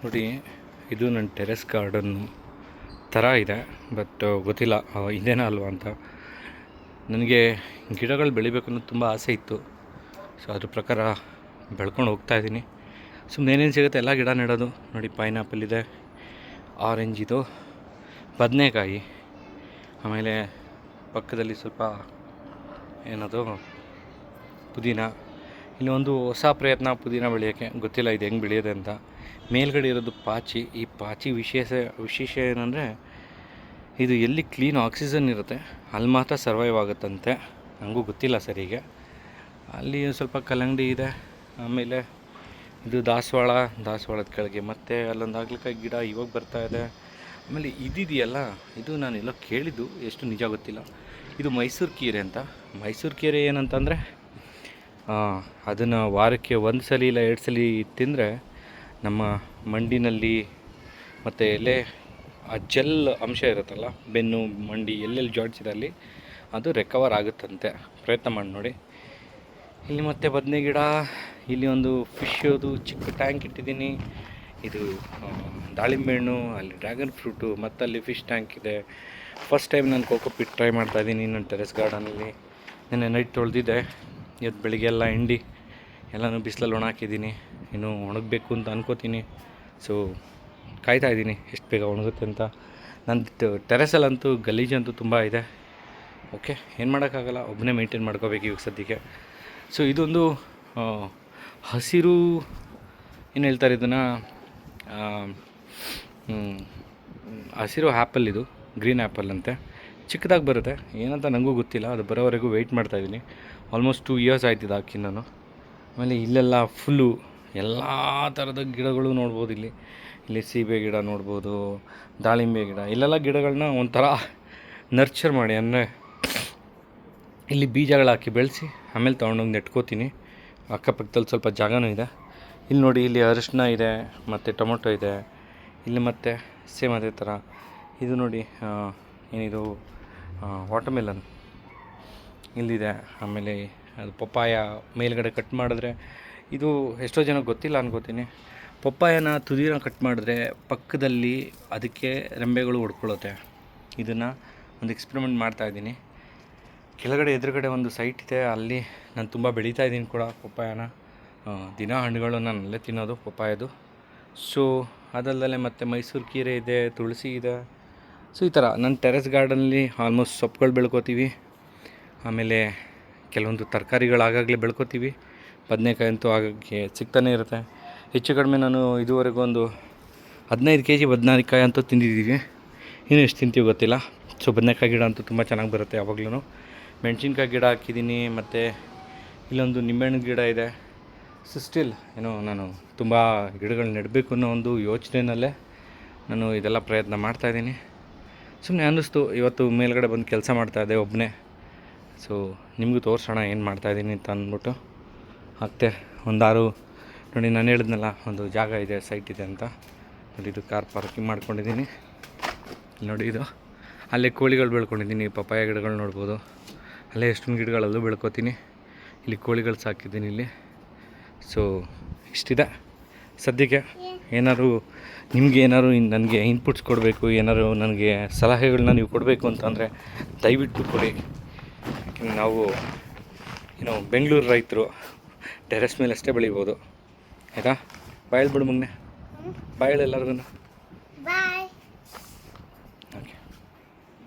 ನೋಡಿ, ಇದು ನನ್ನ ಟೆರೆಸ್ ಗಾರ್ಡನ್ನು ಥರ ಇದೆ. ಬಟ್ ಗೊತ್ತಿಲ್ಲ ಇದೇನಾ ಅಲ್ವಾ ಅಂತ. ನನಗೆ ಗಿಡಗಳು ಬೆಳಿಬೇಕು ಅನ್ನೋದು ತುಂಬ ಆಸೆ ಇತ್ತು. ಸೊ ಅದ್ರ ಪ್ರಕಾರ ಬೆಳ್ಕೊಂಡು ಹೋಗ್ತಾಯಿದ್ದೀನಿ. ಸುಮ್ಮನೆ ಏನೇನು ಸಿಗುತ್ತೆ ಎಲ್ಲ ಗಿಡ ನೆಡೋದು. ನೋಡಿ, ಪೈನಾಪಲ್ ಇದೆ, ಆರೆಂಜ್ ಇದು, ಬದನೆಕಾಯಿ, ಆಮೇಲೆ ಪಕ್ಕದಲ್ಲಿ ಸ್ವಲ್ಪ ಏನದು ಪುದೀನ. ಇಲ್ಲಿ ಒಂದು ಹೊಸ ಪ್ರಯತ್ನ ಪುದೀನ ಬೆಳೆಯೋಕ್ಕೆ. ಗೊತ್ತಿಲ್ಲ ಇದು ಹೆಂಗೆ ಬೆಳೆಯೋದೆ ಅಂತ. ಮೇಲ್ಗಡೆ ಇರೋದು ಪಾಚಿ. ಈ ಪಾಚಿ ವಿಶೇಷ ಏನಂದರೆ ಇದು ಎಲ್ಲಿ ಕ್ಲೀನ್ ಆಕ್ಸಿಜನ್ ಇರುತ್ತೆ ಅಲ್ಲಿ ಮಾತ್ರ ಸರ್ವೈವ್ ಆಗುತ್ತಂತೆ. ನನಗೂ ಗೊತ್ತಿಲ್ಲ ಸರಿಗೆ. ಅಲ್ಲಿ ಸ್ವಲ್ಪ ಕಲ್ಲಂಗಡಿ ಇದೆ. ಆಮೇಲೆ ಇದು ದಾಸವಾಳದ ಕೆಳಗೆ ಮತ್ತು ಅಲ್ಲೊಂದು ಹಾಗಲಕಾಯಿ ಗಿಡ ಇವಾಗ ಬರ್ತಾಯಿದೆ. ಆಮೇಲೆ ಇದಿದೆಯಲ್ಲ, ಇದು ನಾನು ಎಲ್ಲೋ ಕೇಳಿದ್ದು, ಎಷ್ಟು ನಿಜ ಗೊತ್ತಿಲ್ಲ. ಇದು ಮೈಸೂರು ಕೀರೆ ಅಂತ. ಮೈಸೂರು ಕೀರೆ ಏನಂತಂದರೆ ಅದನ್ನು ವಾರಕ್ಕೆ 1 ಸಲ ಇಲ್ಲ 2 ಸಲ ತಿಂದರೆ ನಮ್ಮ ಮಂಡಿನಲ್ಲಿ ಮತ್ತು ಎಲೆ ಆ ಜೆಲ್ ಅಂಶ ಇರುತ್ತಲ್ಲ, ಬೆನ್ನು ಮಂಡಿ ಎಲ್ಲೆಲ್ಲಿ ಜಾಯಿಂಟ್ಸ್ ಇದೆ ಅಲ್ಲಿ ಅದು ರಿಕವರ್ ಆಗುತ್ತಂತೆ. ಪ್ರಯತ್ನ ಮಾಡಿ ನೋಡಿ. ಇಲ್ಲಿ ಮತ್ತೆ ಬದನೆ ಗಿಡ, ಇಲ್ಲಿ ಒಂದು ಫಿಶ್ದು ಚಿಕ್ಕ ಟ್ಯಾಂಕ್ ಇಟ್ಟಿದ್ದೀನಿ. ಇದು ದಾಳಿಂಬೆ ಹಣ್ಣು, ಅಲ್ಲಿ ಡ್ರ್ಯಾಗನ್ ಫ್ರೂಟು, ಮತ್ತು ಅಲ್ಲಿ ಫಿಶ್ ಟ್ಯಾಂಕ್ ಇದೆ. ಫಸ್ಟ್ ಟೈಮ್ ನಾನು ಕೋಕೋಪಿಟ್ ಟ್ರೈ ಮಾಡ್ತಾಯಿದ್ದೀನಿ ನನ್ನ ಟೆರೆಸ್ ಗಾರ್ಡನಲ್ಲಿ. ನೆನ್ನೆ ನೈಟ್ ತೊಳೆದಿದ್ದೆ, ಇವತ್ತು ಬೆಳಿಗ್ಗೆ ಎಲ್ಲ ಹಿಂಡಿ ಎಲ್ಲನೂ ಬಿಸಿಲಲ್ಲಿ ಒಣಾಕಿದ್ದೀನಿ. ಇನ್ನೂ ಒಣಗಬೇಕು ಅಂತ ಅನ್ಕೋತೀನಿ. ಸೊ ಕಾಯ್ತಾಯಿದ್ದೀನಿ ಎಷ್ಟು ಬೇಗ ಒಣಗುತ್ತೆ ಅಂತ. ನನ್ನ ಟೆರೆಸಲ್ಲಂತೂ ಗಲೀಜಂತೂ ತುಂಬ ಇದೆ. ಓಕೆ, ಏನು ಮಾಡೋಕ್ಕಾಗಲ್ಲ, ಒಬ್ಬನೇ ಮೇಂಟೈನ್ ಮಾಡ್ಕೋಬೇಕು ಇವಾಗ ಸದ್ಯಕ್ಕೆ. ಸೊ ಇದೊಂದು ಹಸಿರು ಏನು ಹೇಳ್ತಾರೆ ಇದನ್ನು, ಹಸಿರು ಆ್ಯಪಲ್. ಇದು ಗ್ರೀನ್ ಆ್ಯಪಲ್ ಅಂತೆ. ಚಿಕ್ಕದಾಗಿ ಬರುತ್ತೆ, ಏನಂತ ನನಗೂ ಗೊತ್ತಿಲ್ಲ. ಅದು ಬರೋವರೆಗೂ ವೆಯ್ಟ್ ಮಾಡ್ತಾಯಿದ್ದೀನಿ. ಆಲ್ಮೋಸ್ಟ್ 2 ಇಯರ್ಸ್ ಆಯ್ತು ಇದು ಹಾಕಿ ನಾನು. ಆಮೇಲೆ ಇಲ್ಲೆಲ್ಲ ಫುಲ್ಲು ಎಲ್ಲ ಥರದ ಗಿಡಗಳು ನೋಡ್ಬೋದು. ಇಲ್ಲಿ ಸೀಬೆ ಗಿಡ ನೋಡ್ಬೋದು, ದಾಳಿಂಬೆ ಗಿಡ. ಇಲ್ಲೆಲ್ಲ ಗಿಡಗಳನ್ನ ಒಂಥರ ನರ್ಚರ್ ಮಾಡಿ, ಅಂದರೆ ಇಲ್ಲಿ ಬೀಜಗಳು ಹಾಕಿ ಬೆಳೆಸಿ ಆಮೇಲೆ ತೊಗೊಂಡೋಗಿ ನೆಟ್ಕೋತೀನಿ. ಅಕ್ಕಪಕ್ಕದಲ್ಲಿ ಸ್ವಲ್ಪ ಜಾಗನೂ ಇದೆ. ಇಲ್ಲಿ ನೋಡಿ, ಇಲ್ಲಿ ಅರಿಶಿನ ಇದೆ ಮತ್ತು ಟೊಮೊಟೊ ಇದೆ. ಇಲ್ಲಿ ಮತ್ತು ಸೇಮ್ ಅದೇ ಥರ ಇದು ನೋಡಿ, ಏನಿದು ವಾಟರ್ಮೆಲನ್ ಇಲ್ಲಿದೆ. ಆಮೇಲೆ ಅದು ಪಪ್ಪಾಯ ಮೇಲ್ಗಡೆ ಕಟ್ ಮಾಡಿದ್ರೆ, ಇದು ಎಷ್ಟೋ ಜನಕ್ಕೆ ಗೊತ್ತಿಲ್ಲ ಅನ್ಕೋತೀನಿ. ಪಪ್ಪಾಯನ ತುದಿನ ಕಟ್ ಮಾಡಿದ್ರೆ ಪಕ್ಕದಲ್ಲಿ ಅದಕ್ಕೆ ರೆಂಬೆಗಳು ಹೊಡ್ಕೊಳ್ಳುತ್ತೆ. ಇದನ್ನು ಒಂದು ಎಕ್ಸ್ಪೆರಿಮೆಂಟ್ ಮಾಡ್ತಾಯಿದ್ದೀನಿ. ಕೆಳಗಡೆ ಎದುರುಗಡೆ ಒಂದು ಸೈಟ್ ಇದೆ, ಅಲ್ಲಿ ನಾನು ತುಂಬ ಬೆಳೀತಾಯಿದ್ದೀನಿ ಕೂಡ ಪಪ್ಪಾಯನ. ದಿನ ಹಣ್ಣುಗಳು ನಾನು ಅಲ್ಲೇ ತಿನ್ನೋದು ಪಪ್ಪಾಯದು. ಸೊ ಅದಲ್ಲದೆ ಮತ್ತು ಮೈಸೂರು ಕೀರೆ ಇದೆ, ತುಳಸಿ ಇದೆ. ಸೊ ಈ ಥರ ನನ್ನ ಟೆರೆಸ್ ಗಾರ್ಡನಲ್ಲಿ ಆಲ್ಮೋಸ್ಟ್ ಸೊಪ್ಪುಗಳು ಬೆಳ್ಕೊತೀವಿ. ಆಮೇಲೆ ಕೆಲವೊಂದು ತರಕಾರಿಗಳು ಆಗಾಗಲೇ ಬೆಳ್ಕೊತೀವಿ. ಬದನೆಕಾಯಿ ಅಂತೂ ಆಗಾಗ್ಗೆ ಸಿಗ್ತಾನೆ ಇರುತ್ತೆ. ಹೆಚ್ಚು ಕಡಿಮೆ ನಾನು ಇದುವರೆಗೂ ಒಂದು 15 kg ಬದನೆಕಾಯಿ ಅಂತೂ ತಿಂದಿದ್ದೀವಿ. ಇನ್ನೂ ಎಷ್ಟು ತಿಂತೀವಿ ಗೊತ್ತಿಲ್ಲ. ಸೊ ಬದನೆಕಾಯಿ ಗಿಡ ಅಂತೂ ತುಂಬ ಚೆನ್ನಾಗಿ ಬರುತ್ತೆ ಯಾವಾಗಲೂ. ಮೆಣಸಿನ್ಕಾಯಿ ಗಿಡ ಹಾಕಿದ್ದೀನಿ, ಮತ್ತು ಇಲ್ಲೊಂದು ನಿಂಬೆಹಣ್ಣು ಗಿಡ ಇದೆ. ಸೊ ಸ್ಟಿಲ್ ನಾನು ತುಂಬ ಗಿಡಗಳು ನೆಡಬೇಕು ಅನ್ನೋ ಒಂದು ಯೋಚನೆಯಲ್ಲೇ ನಾನು ಇದೆಲ್ಲ ಪ್ರಯತ್ನ ಮಾಡ್ತಾಯಿದ್ದೀನಿ. ಸುಮ್ಮನೆ ಅನ್ನಿಸ್ತು ಇವತ್ತು ಮೇಲ್ಗಡೆ ಬಂದು ಕೆಲಸ ಮಾಡ್ತಾಯಿದ್ದೆ ಒಬ್ಬನೇ. ಸೊ ನಿಮಗೂ ತೋರಿಸೋಣ ಏನು ಮಾಡ್ತಾಯಿದ್ದೀನಿ ಅಂತ ಅಂದ್ಬಿಟ್ಟು ಮತ್ತೆ ನೋಡಿ, ನಾನು ಹೇಳಿದ್ನಲ್ಲ ಒಂದು ಜಾಗ ಇದೆ, ಸೈಟ್ ಇದೆ ಅಂತ. ನೋಡಿ, ಇದು ಕಾರ್ ಪಾರ್ಕಿಂಗ್ ಮಾಡ್ಕೊಂಡಿದ್ದೀನಿ. ನೋಡಿ, ಇದು ಅಲ್ಲೇ ಕೋಳಿಗಳು ಬೆಳ್ಕೊಂಡಿದ್ದೀನಿ. ಪಪ್ಪಾಯ ಗಿಡಗಳು ನೋಡ್ಬೋದು. ಅಲ್ಲೇ ಎಷ್ಟೊಂದು ಗಿಡಗಳಲ್ಲೂ ಬೆಳ್ಕೊತೀನಿ. ಇಲ್ಲಿ ಕೋಳಿಗಳು ಸಾಕಿದ್ದೀನಿ ಇಲ್ಲಿ. ಸೊ ಇಷ್ಟಿದೆ ಸದ್ಯಕ್ಕೆ. ಏನಾದ್ರು ನಿಮಗೆ ನನಗೆ ಇನ್ಪುಟ್ಸ್ ಕೊಡಬೇಕು, ಏನಾದ್ರು ನನಗೆ ಸಲಹೆಗಳನ್ನ ನೀವು ಕೊಡಬೇಕು ಅಂತಂದರೆ ದಯವಿಟ್ಟು ಕೊಡಿ. ಯಾಕೆಂದರೆ ನಾವು ಬೆಂಗಳೂರು ರೈತರು ಟೆರೆಸ್ ಮೇಲೆ ಅಷ್ಟೇ ಬೆಳಿಬೋದು, ಆಯಿತಾ? ಬಾಯ್ ಬಿಡು ಮಗನೆ, ಬಾಯ್ ಎಲ್ಲರಿಗೂ.